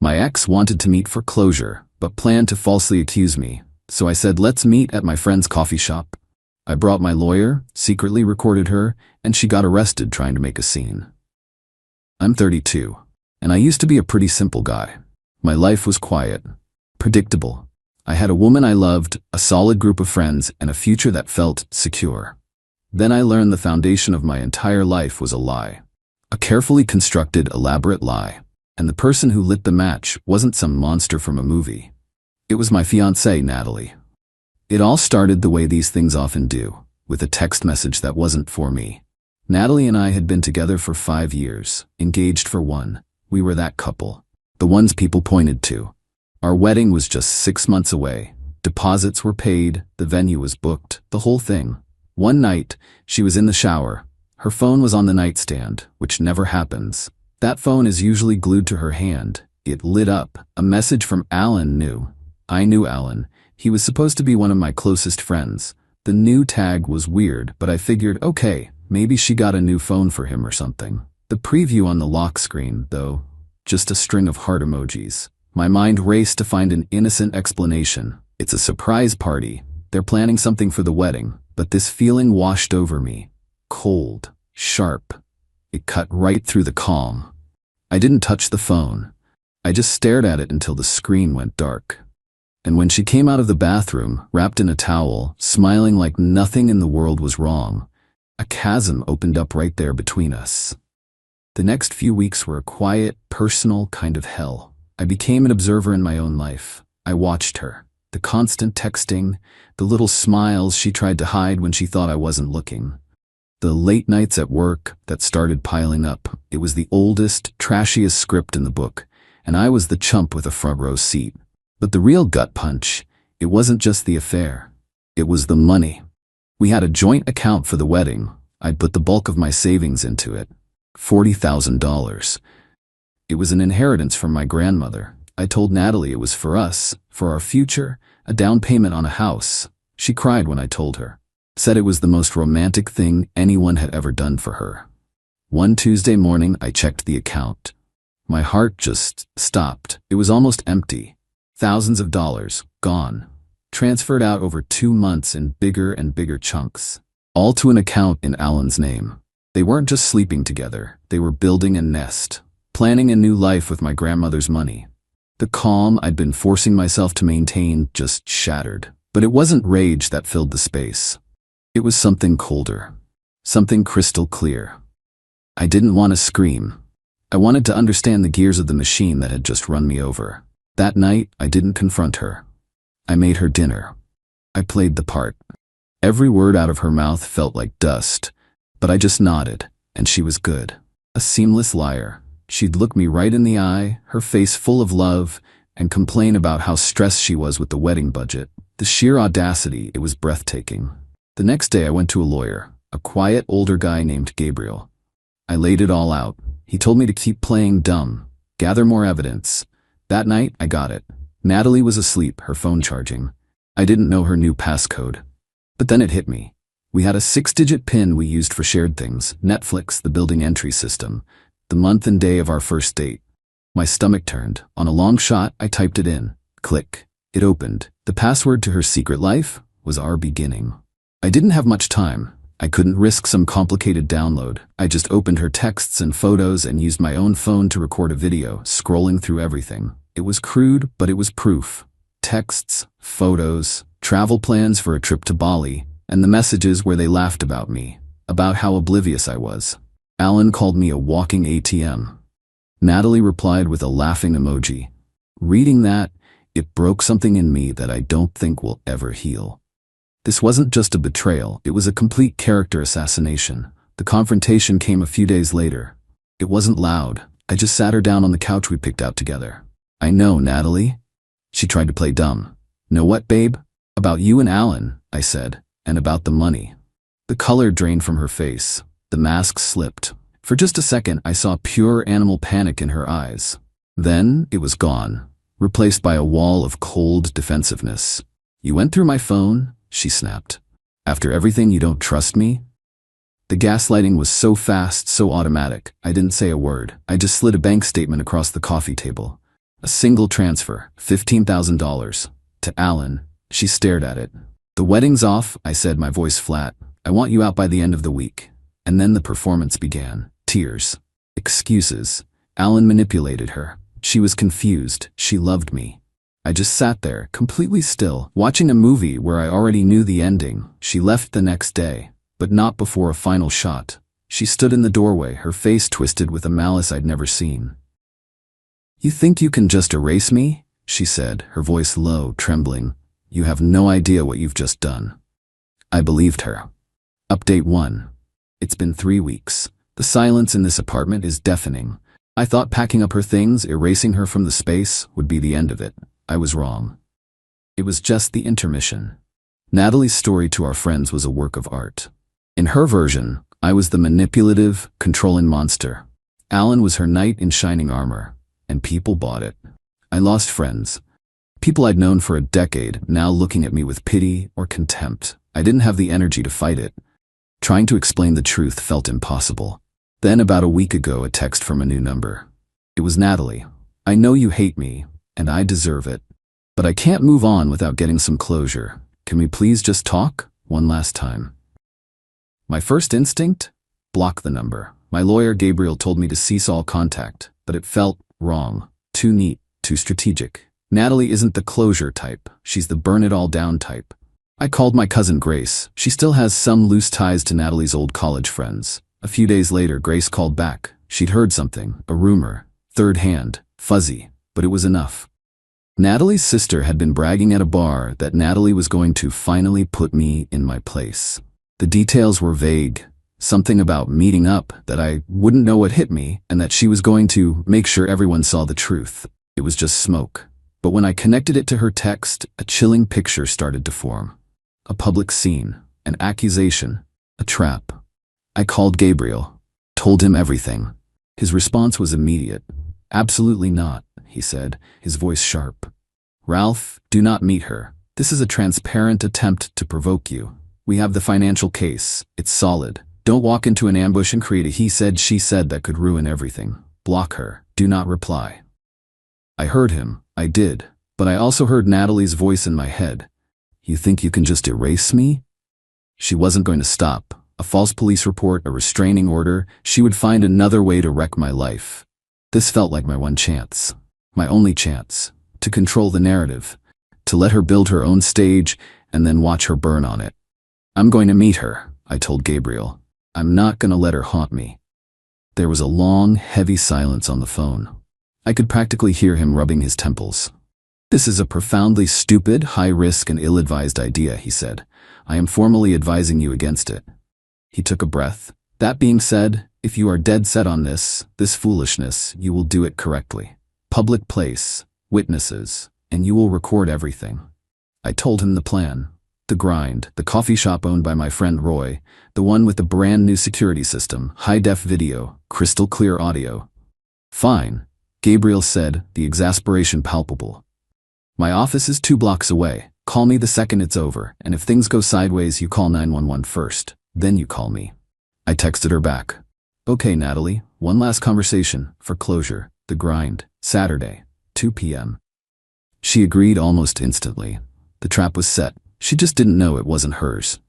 My ex wanted to meet for closure, but planned to falsely accuse me, so I said let's meet at my friend's coffee shop. I brought my lawyer, secretly recorded her, and she got arrested trying to make a scene. I'm 32, and I used to be a pretty simple guy. My life was quiet, predictable. I had a woman I loved, a solid group of friends, and a future that felt secure. Then I learned the foundation of my entire life was a lie. A carefully constructed, elaborate lie. And the person who lit the match wasn't some monster from a movie. It was my fiancée, Natalie. It all started the way these things often do, with a text message that wasn't for me. Natalie and I had been together for 5 years, engaged for 1. We were that couple. The ones people pointed to. Our wedding was just 6 months away. Deposits were paid, the venue was booked, the whole thing. One night, she was in the shower. Her phone was on the nightstand, which never happens. That phone is usually glued to her hand. It lit up. A message from Alan knew. I knew Alan. He was supposed to be one of my closest friends. The new tag was weird, but I figured, okay, maybe she got a new phone for him or something. The preview on the lock screen, though, just a string of heart emojis. My mind raced to find an innocent explanation. It's a surprise party. They're planning something for the wedding, but this feeling washed over me. Cold, sharp. It cut right through the calm. I didn't touch the phone. I just stared at it until the screen went dark. And when she came out of the bathroom, wrapped in a towel, smiling like nothing in the world was wrong, a chasm opened up right there between us. The next few weeks were a quiet, personal kind of hell. I became an observer in my own life. I watched her. The constant texting, the little smiles she tried to hide when she thought I wasn't looking. The late nights at work that started piling up. It was the oldest, trashiest script in the book, and I was the chump with a front row seat. But the real gut punch, it wasn't just the affair. It was the money. We had a joint account for the wedding. I'd put the bulk of my savings into it. $40,000. It was an inheritance from my grandmother. I told Natalie it was for us, for our future, a down payment on a house. She cried when I told her. Said it was the most romantic thing anyone had ever done for her. One Tuesday morning, I checked the account. My heart just stopped. It was almost empty. Thousands of dollars, gone. Transferred out over 2 months in bigger and bigger chunks. All to an account in Alan's name. They weren't just sleeping together. They were building a nest. Planning a new life with my grandmother's money. The calm I'd been forcing myself to maintain just shattered. But it wasn't rage that filled the space. It was something colder, something crystal clear. I didn't want to scream. I wanted to understand the gears of the machine that had just run me over. That night, I didn't confront her. I made her dinner. I played the part. Every word out of her mouth felt like dust, but I just nodded, and she was good. A seamless liar. She'd look me right in the eye, her face full of love, and complain about how stressed she was with the wedding budget. The sheer audacity, it was breathtaking. The next day I went to a lawyer, a quiet older guy named Gabriel. I laid it all out. He told me to keep playing dumb, gather more evidence. That night, I got it. Natalie was asleep, her phone charging. I didn't know her new passcode. But then it hit me. We had a 6-digit PIN we used for shared things, Netflix, the building entry system, the month and day of our first date. My stomach turned. On a long shot, I typed it in. Click. It opened. The password to her secret life was our beginning. I didn't have much time. I couldn't risk some complicated download. I just opened her texts and photos and used my own phone to record a video, scrolling through everything. It was crude, but it was proof. Texts, photos, travel plans for a trip to Bali, and the messages where they laughed about me, about how oblivious I was. Alan called me a walking ATM. Natalie replied with a laughing emoji. Reading that, it broke something in me that I don't think will ever heal. This wasn't just a betrayal, it was a complete character assassination. The confrontation came a few days later. It wasn't loud. I just sat her down on the couch we picked out together. I know, Natalie. She tried to play dumb. Know what, babe? About you and Alan, I said, and about the money. The color drained from her face. The mask slipped. For just a second, I saw pure animal panic in her eyes. Then it was gone, replaced by a wall of cold defensiveness. You went through my phone? She snapped. After everything, you don't trust me? The gaslighting was so fast, so automatic. I didn't say a word. I just slid a bank statement across the coffee table. A single transfer, $15,000. To Alan. She stared at it. The wedding's off, I said, my voice flat. I want you out by the end of the week. And then the performance began. Tears. Excuses. Alan manipulated her. She was confused. She loved me. I just sat there, completely still, watching a movie where I already knew the ending. She left the next day, but not before a final shot. She stood in the doorway, her face twisted with a malice I'd never seen. "You think you can just erase me?" she said, her voice low, trembling. "You have no idea what you've just done." I believed her. Update 1. It's been 3 weeks. The silence in this apartment is deafening. I thought packing up her things, erasing her from the space, would be the end of it. I was wrong. It was just the intermission. Natalie's story to our friends was a work of art. In her version, I was the manipulative, controlling monster. Alan was her knight in shining armor, and people bought it. I lost friends. People I'd known for a decade, now looking at me with pity or contempt. I didn't have the energy to fight it. Trying to explain the truth felt impossible. Then about a week ago, a text from a new number. It was Natalie. "I know you hate me, and I deserve it. But I can't move on without getting some closure. Can we please just talk one last time?" My first instinct? Block the number. My lawyer Gabriel told me to cease all contact, but it felt wrong. Too neat, too strategic. Natalie isn't the closure type. She's the burn it all down type. I called my cousin Grace. She still has some loose ties to Natalie's old college friends. A few days later, Grace called back. She'd heard something, a rumor, third hand, fuzzy, but it was enough. Natalie's sister had been bragging at a bar that Natalie was going to finally put me in my place. The details were vague. Something about meeting up, that I wouldn't know what hit me, and that she was going to make sure everyone saw the truth. It was just smoke. But when I connected it to her text, a chilling picture started to form. A public scene, an accusation, a trap. I called Gabriel, told him everything. His response was immediate. "Absolutely not," he said, his voice sharp. "Ralph, do not meet her. This is a transparent attempt to provoke you. We have the financial case. It's solid. Don't walk into an ambush and create a he said, she said that could ruin everything. Block her. Do not reply." I heard him. I did. But I also heard Natalie's voice in my head. "You think you can just erase me?" She wasn't going to stop. A false police report, a restraining order. She would find another way to wreck my life. This felt like my one chance. My only chance. To control the narrative. To let her build her own stage and then watch her burn on it. "I'm going to meet her," I told Gabriel. "I'm not going to let her haunt me." There was a long, heavy silence on the phone. I could practically hear him rubbing his temples. "This is a profoundly stupid, high-risk and ill-advised idea," he said. "I am formally advising you against it." He took a breath. "That being said, if you are dead set on this foolishness, you will do it correctly. Public place, witnesses, and you will record everything." I told him the plan. The grind, the coffee shop owned by my friend Roy, the one with the brand new security system, high-def video, crystal clear audio. "Fine," Gabriel said, the exasperation palpable. "My office is 2 blocks away. Call me the second it's over, and if things go sideways, you call 911 first. Then you call me." I texted her back. "Okay, Natalie, one last conversation, for closure. The grind, Saturday, 2 p.m. She agreed almost instantly. The trap was set. She just didn't know it wasn't hers.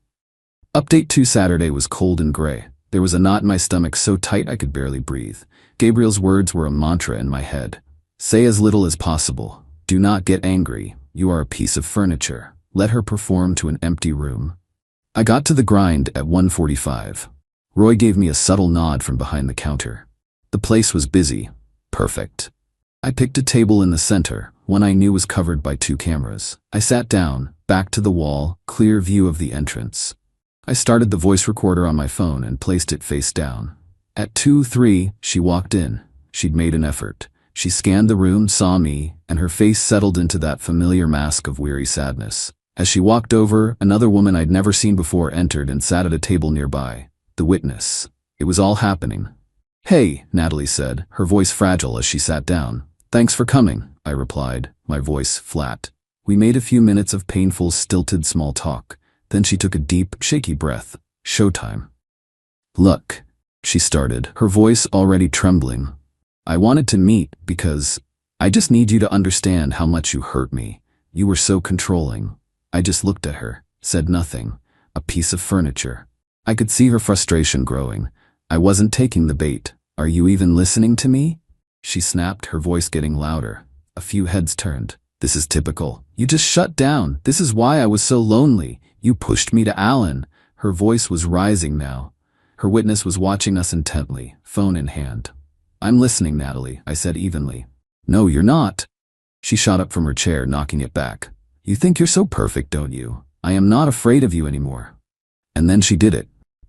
Update 2. Saturday was cold and gray. There was a knot in my stomach so tight I could barely breathe. Gabriel's words were a mantra in my head. "Say as little as possible. Do not get angry. You are a piece of furniture. Let her perform to an empty room." I got to the grind at 1:45. Roy gave me a subtle nod from behind the counter. The place was busy. Perfect. I picked a table in the center, one I knew was covered by 2 cameras. I sat down, back to the wall, clear view of the entrance. I started the voice recorder on my phone and placed it face down. At 2:03, she walked in. She'd made an effort. She scanned the room, saw me, and her face settled into that familiar mask of weary sadness. As she walked over, another woman I'd never seen before entered and sat at a table nearby. The witness. It was all happening. "Hey," Natalie said, her voice fragile as she sat down. "Thanks for coming," I replied, my voice flat. We made a few minutes of painful, stilted small talk. Then she took a deep, shaky breath. "Showtime." "Look," she started, her voice already trembling. "I wanted to meet because I just need you to understand how much you hurt me. You were so controlling. I just looked at her, said nothing. A piece of furniture. I could see her frustration growing. I wasn't taking the bait. Are you even listening to me? She snapped, her voice getting louder. A few heads turned. This is typical. You just shut down. This is why I was so lonely. You pushed me to Alan. Her voice was rising now. Her witness was watching us intently, phone in hand. I'm listening, Natalie, I said evenly. No, you're not. She shot up from her chair, knocking it back. You think you're so perfect, don't you? I am not afraid of you anymore. And then she did it.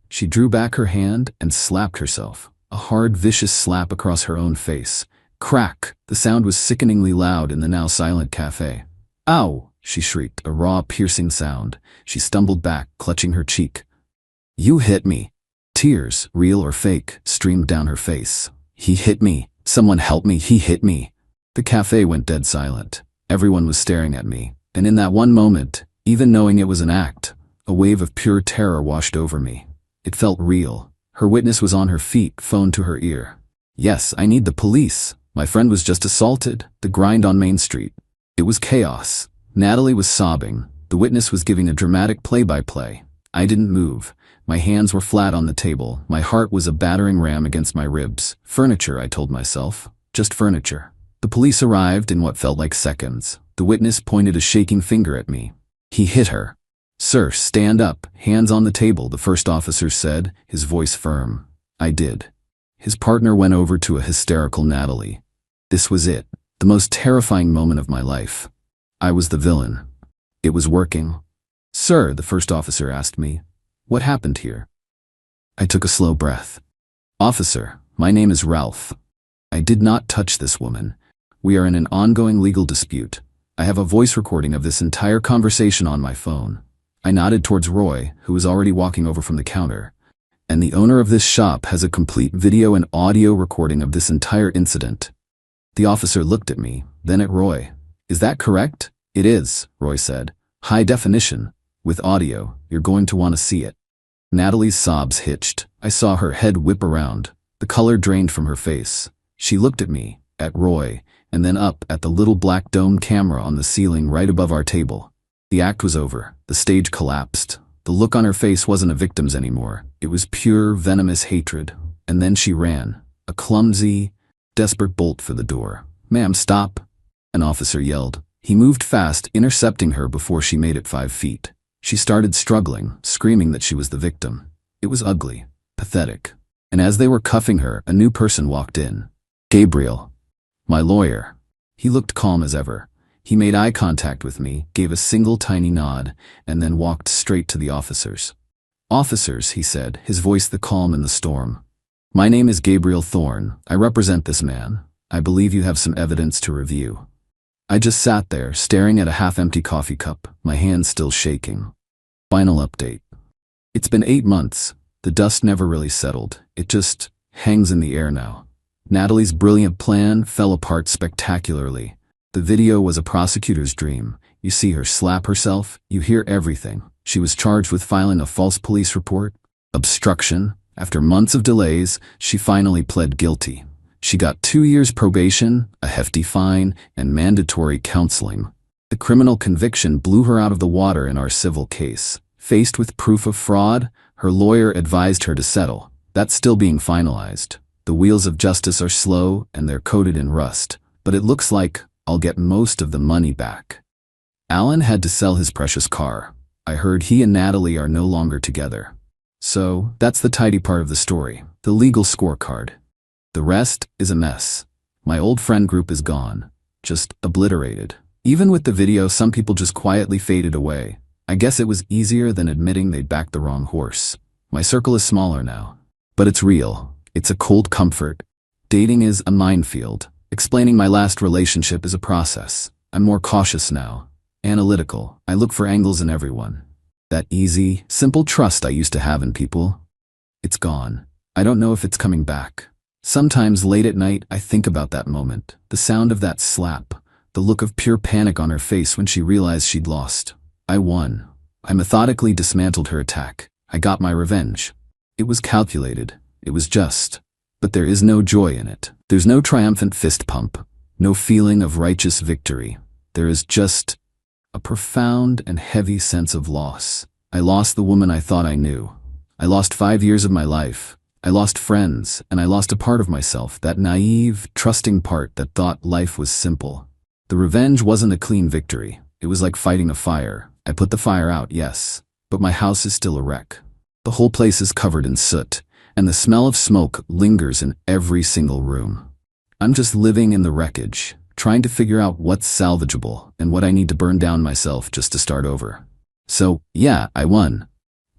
She drew back her hand and slapped herself. A hard, vicious slap across her own face. Crack! The sound was sickeningly loud in the now silent cafe. Ow! She shrieked, a raw, piercing sound. She stumbled back, clutching her cheek. You hit me. Tears, real or fake, streamed down her face. He hit me. Someone help me. He hit me. The cafe went dead silent. Everyone was staring at me. And in that one moment, even knowing it was an act, a wave of pure terror washed over me. It felt real. Her witness was on her feet, phone to her ear. Yes, I need the police. My friend was just assaulted. The grind on Main Street. It was chaos. Natalie was sobbing. The witness was giving a dramatic play-by-play. I didn't move. My hands were flat on the table. My heart was a battering ram against my ribs. Furniture, I told myself. Just furniture. The police arrived in what felt like seconds. The witness pointed a shaking finger at me. He hit her. Sir, stand up. Hands on the table, the first officer said, his voice firm. I did. His partner went over to a hysterical Natalie. This was it. The most terrifying moment of my life. I was the villain. It was working. Sir, the first officer asked me, what happened here? I took a slow breath. Officer, my name is Ralph. I did not touch this woman. We are in an ongoing legal dispute. I have a voice recording of this entire conversation on my phone. I nodded towards Roy, who was already walking over from the counter. And the owner of this shop has a complete video and audio recording of this entire incident. The officer looked at me, then at Roy. Is that correct? It is, Roy said. High definition. With audio, you're going to want to see it. Natalie's sobs hitched. I saw her head whip around. The color drained from her face. She looked at me, at Roy, and then up at the little black dome camera on the ceiling right above our table. The act was over. The stage collapsed. The look on her face wasn't a victim's anymore. It was pure, venomous hatred. And then she ran. A clumsy, desperate bolt for the door. Ma'am, stop! An officer yelled. He moved fast, intercepting her before she made it 5 feet. She started struggling, screaming that she was the victim. It was ugly, pathetic. And as they were cuffing her, a new person walked in. Gabriel. My lawyer. He looked calm as ever. He made eye contact with me, gave a single tiny nod, and then walked straight to the officers. Officers, he said, his voice the calm in the storm. My name is Gabriel Thorne. I represent this man. I believe you have some evidence to review. I just sat there, staring at a half-empty coffee cup, my hands still shaking. Final update. It's been 8 months. The dust never really settled. It just hangs in the air now. Natalie's brilliant plan fell apart spectacularly. The video was a prosecutor's dream. You see her slap herself, you hear everything. She was charged with filing a false police report, obstruction. After months of delays, she finally pled guilty. She got 2 years probation, a hefty fine, and mandatory counseling. The criminal conviction blew her out of the water in our civil case. Faced with proof of fraud, her lawyer advised her to settle. That's still being finalized. The wheels of justice are slow and they're coated in rust, but it looks like I'll get most of the money back. Alan had to sell his precious car. I heard he and Natalie are no longer together. So, that's the tidy part of the story, the legal scorecard. The rest is a mess. My old friend group is gone, just obliterated. Even with the video, some people just quietly faded away. I guess it was easier than admitting they'd backed the wrong horse. My circle is smaller now. But it's real. It's a cold comfort. Dating is a minefield. Explaining my last relationship is a process. I'm more cautious now. Analytical. I look for angles in everyone. That easy, simple trust I used to have in people. It's gone. I don't know if it's coming back. Sometimes late at night, I think about that moment. The sound of that slap. The look of pure panic on her face when she realized she'd lost. I won. I methodically dismantled her attack. I got my revenge. It was calculated. It was just. But there is no joy in it. There's no triumphant fist pump. No feeling of righteous victory. There is just a profound and heavy sense of loss. I lost the woman I thought I knew. I lost 5 years of my life. I lost friends, and I lost a part of myself, that naive, trusting part that thought life was simple. The revenge wasn't a clean victory. It was like fighting a fire. I put the fire out, yes, but my house is still a wreck. The whole place is covered in soot, and the smell of smoke lingers in every single room. I'm just living in the wreckage, trying to figure out what's salvageable and what I need to burn down myself just to start over. So, yeah, I won.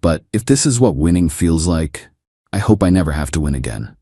But if this is what winning feels like, I hope I never have to win again.